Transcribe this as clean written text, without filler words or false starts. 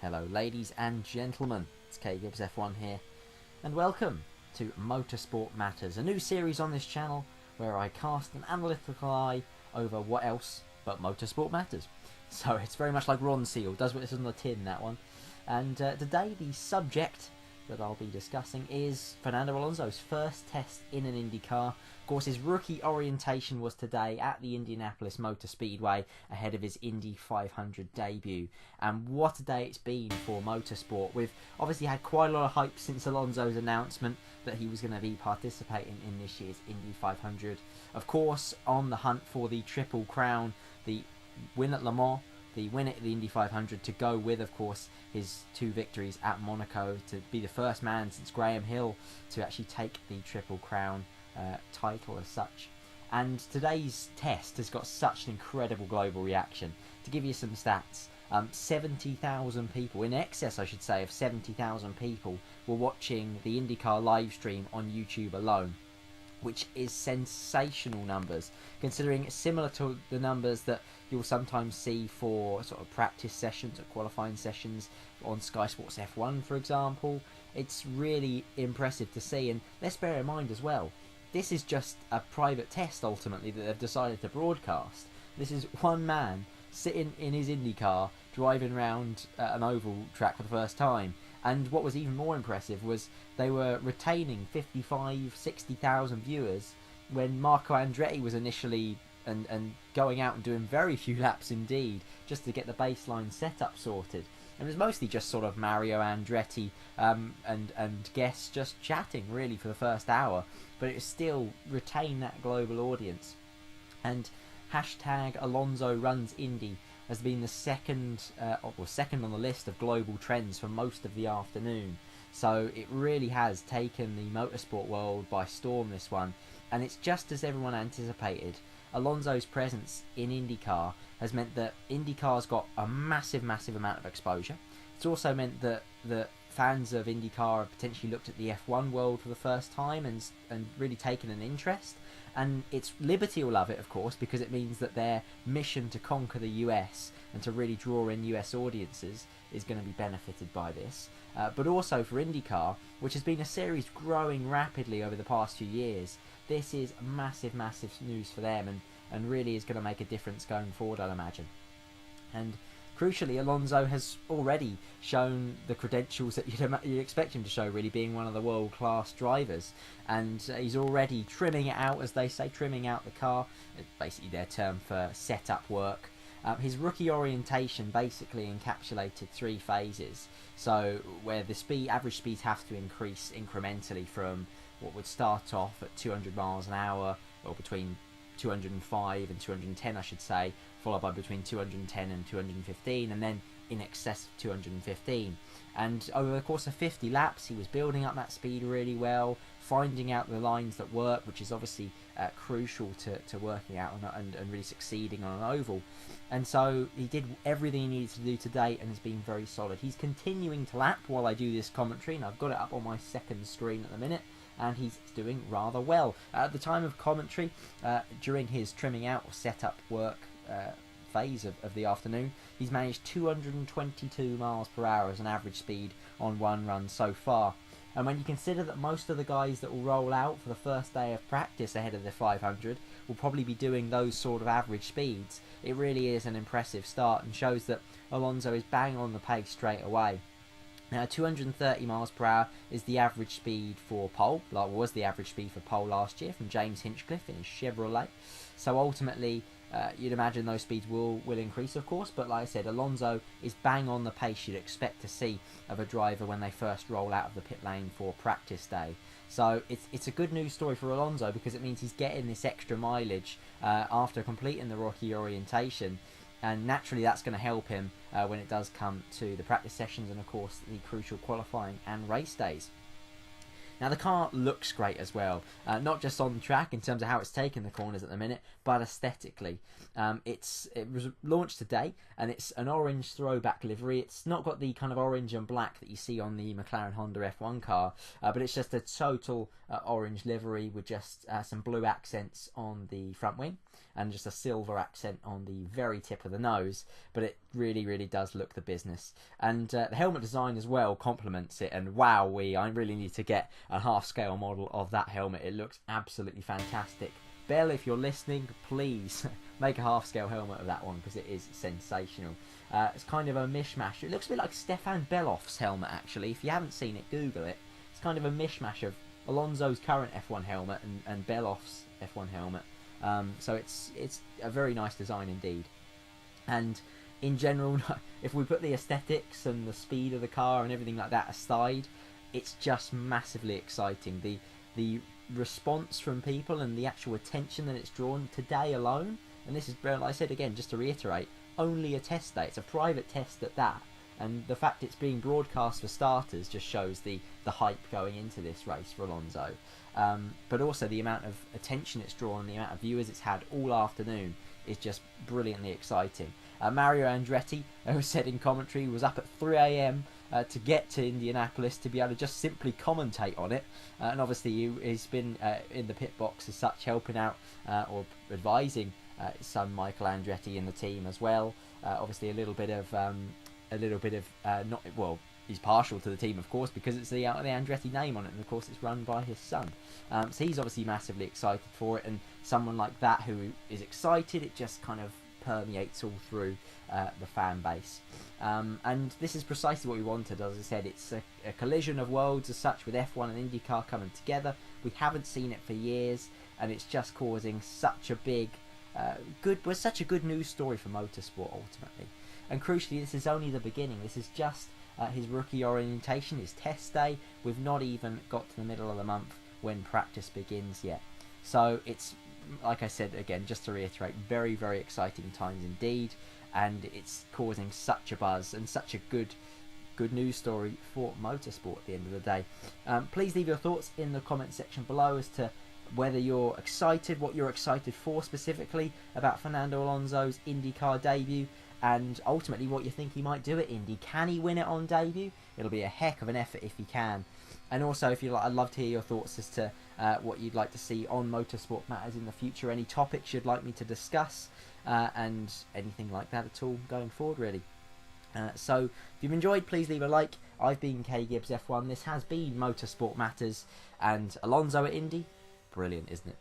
Hello ladies and gentlemen, it's K Gibbs F1 here, and welcome to Motorsport Matters, a new series on this channel where I cast an analytical eye over what else but motorsport matters. So it's very much like Ron Seal, does what is on the tin, that one. And today the subject that I'll be discussing is Fernando Alonso's first test in an IndyCar. Of course, his rookie orientation was today at the Indianapolis Motor Speedway ahead of his Indy 500 debut. And what a day it's been for motorsport. We've obviously had quite a lot of hype since Alonso's announcement that he was going to be participating in this year's Indy 500. Of course, on the hunt for the Triple Crown, the win at Le Mans, the win at the Indy 500, to go with, of course, his two victories at Monaco, to be the first man since Graham Hill to actually take the Triple Crown title as such. And today's test has got such an incredible global reaction. To give you some stats, 70,000 people, in excess I should say of 70,000 people, were watching the IndyCar live stream on YouTube alone, which is sensational numbers, considering it's similar to the numbers that you'll sometimes see for sort of practice sessions or qualifying sessions on Sky Sports F1, for example. It's really impressive to see, and let's bear in mind as well, this is just a private test ultimately that they've decided to broadcast. This is one man sitting in his IndyCar driving around an oval track for the first time. And what was even more impressive was they were retaining 60,000 viewers when Marco Andretti was initially and going out and doing very few laps indeed, just to get the baseline setup sorted. And it was mostly just sort of Mario Andretti and guests just chatting really for the first hour, but it still retained that global audience. And hashtag Alonso runs Indy has been the second on the list of global trends for most of the afternoon. So it really has taken the motorsport world by storm, this one. And it's just as everyone anticipated. Alonso's presence in IndyCar has meant that IndyCar's got a massive amount of exposure. It's also meant that fans of IndyCar have potentially looked at the F1 world for the first time and really taken an interest. And it's Liberty will love it, of course, because it means that their mission to conquer the US and to really draw in US audiences is going to be benefited by this. But also for IndyCar, which has been a series growing rapidly over the past few years, this is massive news for them, and really is going to make a difference going forward, I'd imagine. And crucially, Alonso has already shown the credentials that you'd expect him to show, really, being one of the world-class drivers. And he's already trimming it out, as they say, trimming out the car. It's basically their term for setup work. His rookie orientation basically encapsulated 3 phases. So where the average speeds have to increase incrementally from what would start off at 200 miles an hour, or between 205 and 210 I should say, followed by between 210 and 215, and then in excess of 215. And over the course of 50 laps he was building up that speed really well, finding out the lines that work, which is obviously crucial to working out and really succeeding on an oval. And so he did everything he needed to do to date and has been very solid. He's continuing to lap while I do this commentary, and I've got it up on my second screen at the minute, and he's doing rather well. At the time of commentary, during his trimming out or setup work phase of the afternoon, he's managed 222 miles per hour as an average speed on one run so far. And when you consider that most of the guys that will roll out for the first day of practice ahead of the 500 will probably be doing those sort of average speeds, it really is an impressive start and shows that Alonso is bang on the pace straight away. Now, 230 miles per hour is the average speed for pole, like was the average speed for pole last year from James Hinchcliffe in his Chevrolet. So ultimately, you'd imagine those speeds will increase, of course, but like I said, Alonso is bang on the pace you'd expect to see of a driver when they first roll out of the pit lane for practice day. So it's a good news story for Alonso, because it means he's getting this extra mileage after completing the rookie orientation. And naturally that's going to help him when it does come to the practice sessions and of course the crucial qualifying and race days. Now the car looks great as well, not just on the track in terms of how it's taking the corners at the minute, but aesthetically. It was launched today, and it's an orange throwback livery. It's not got the kind of orange and black that you see on the McLaren Honda F1 car, but it's just a total orange livery with just some blue accents on the front wing. and just a silver accent on the very tip of the nose, but it really, really does look the business. And the helmet design as well complements it, and wowee, I really need to get a half-scale model of that helmet. It looks absolutely fantastic. Bell, if you're listening, please make a half-scale helmet of that one, because it is sensational. It's kind of a mishmash. It looks a bit like Stefan Beloff's helmet, actually. If you haven't seen it, Google it. It's kind of a mishmash of Alonso's current F1 helmet and Beloff's F1 helmet. So it's a very nice design indeed. And in general, if we put the aesthetics and the speed of the car and everything like that aside, it's just massively exciting. The response from people and the actual attention that it's drawn today alone, and this is, like I said again, just to reiterate, only a test day. It's a private test at that, and the fact it's being broadcast for starters just shows the hype going into this race for Alonso. But also the amount of attention it's drawn and the amount of viewers it's had all afternoon is just brilliantly exciting. Mario Andretti, who said in commentary, was up at 3 AM to get to Indianapolis to be able to just simply commentate on it. And obviously he's been in the pit box as such, helping out or advising his son Michael Andretti in the team as well. Obviously a little bit of not, well, he's partial to the team, of course, because it's the Andretti name on it, and of course it's run by his son. So he's obviously massively excited for it, and someone like that who is excited, it just kind of permeates all through the fan base. And this is precisely what we wanted. As I said, it's a collision of worlds as such, with F1 and IndyCar coming together. We haven't seen it for years, and it's just causing such a big such a good news story for motorsport ultimately. And crucially, this is only the beginning. This is just his rookie orientation, his test day. We've not even got to the middle of the month when practice begins yet. So it's, like I said again, just to reiterate, very, very exciting times indeed, and it's causing such a buzz and such a good news story for motorsport at the end of the day. Please leave your thoughts in the comment section below as to whether you're excited, what you're excited for specifically about Fernando Alonso's IndyCar debut, and ultimately what you think he might do at Indy. Can he win it on debut? It'll be a heck of an effort if he can. And also, if you like, I'd love to hear your thoughts as to what you'd like to see on Motorsport Matters in the future, any topics you'd like me to discuss, and anything like that at all going forward, really. So, if you've enjoyed, please leave a like. I've been K Gibbs F1. This has been Motorsport Matters, and Alonso at Indy. Brilliant, isn't it?